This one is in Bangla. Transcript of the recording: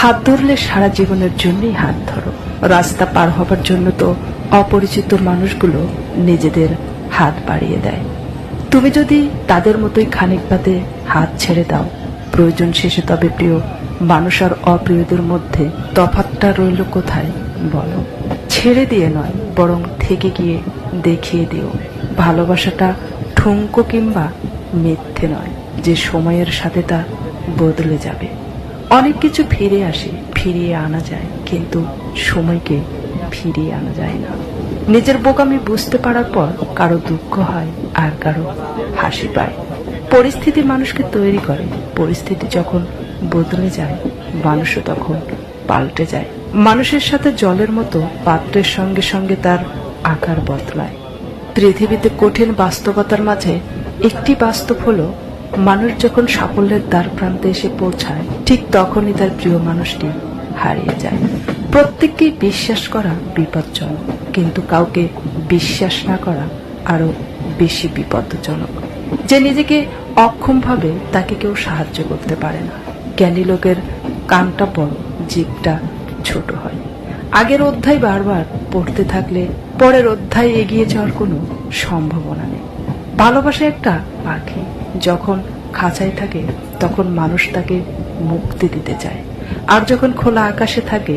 হাত ধরলে সারা জীবনের জন্যই হাত ধরো। রাস্তা পার হবার জন্য তো অপরিচিত মানুষগুলো নিজেদের হাত বাড়িয়ে দেয়। তুমি যদি তাদের মতোই খানিক বাদে হাত ছেড়ে দাও, প্রয়োজন শেষে তবে প্রিয় মানুষ আর অপ্রিয়দের মধ্যে তফাৎটা রইল কোথায় বলো? ছেড়ে দিয়ে নয়, বরং থেকে গিয়ে দেখিয়ে দিও ভালোবাসাটা ঠুনকো কিংবা মিথ্যে নয়, যে সময়ের সাথে তা বদলে যাবে। অনেক কিছু ফিরে আসে, ফিরিয়ে আনা যায়, কিন্তু সময়কে ফিরিয়ে আনা যায় না। নিজের বোকামি বুঝতে পারার পর কারো দুঃখ হয় আর কারো হাসি পায়। পরিস্থিতি মানুষকে তৈরি করে, পরিস্থিতি যখন বদলে যায় মানুষও তখন পাল্টে যায়। মানুষের সাথে জলের মতো পাত্রের সঙ্গে সঙ্গে তার আকার বদলায়। পৃথিবীতে কঠিন বাস্তবতার মাঝে একটি বাস্তব হলো, মানুষ যখন সাফল্যের দ্বার প্রান্তে এসে পৌঁছায় ঠিক তখনই তার প্রিয় মানুষটি হারিয়ে যায়। প্রত্যেককেই বিশ্বাস করা বিপজ্জনক, কিন্তু কাউকে বিশ্বাস না করা আরো বেশি বিপজ্জনক। যে নিজেকে অক্ষম ভাবে তাকে কেউ সাহায্য করতে পারে না। জ্ঞানী লোকের কানটা বড়, জিভটা ছোট হয়। আগের অধ্যায় বারবার পড়তে থাকলে পরের অধ্যায় এগিয়ে যাওয়ার কোনো সম্ভাবনা নেই। ভালোবাসা একটা পাখি, যখন খাঁচায় থাকে তখন মানুষ তাকে মুক্তি দিতে চায়, আর যখন খোলা আকাশে থাকে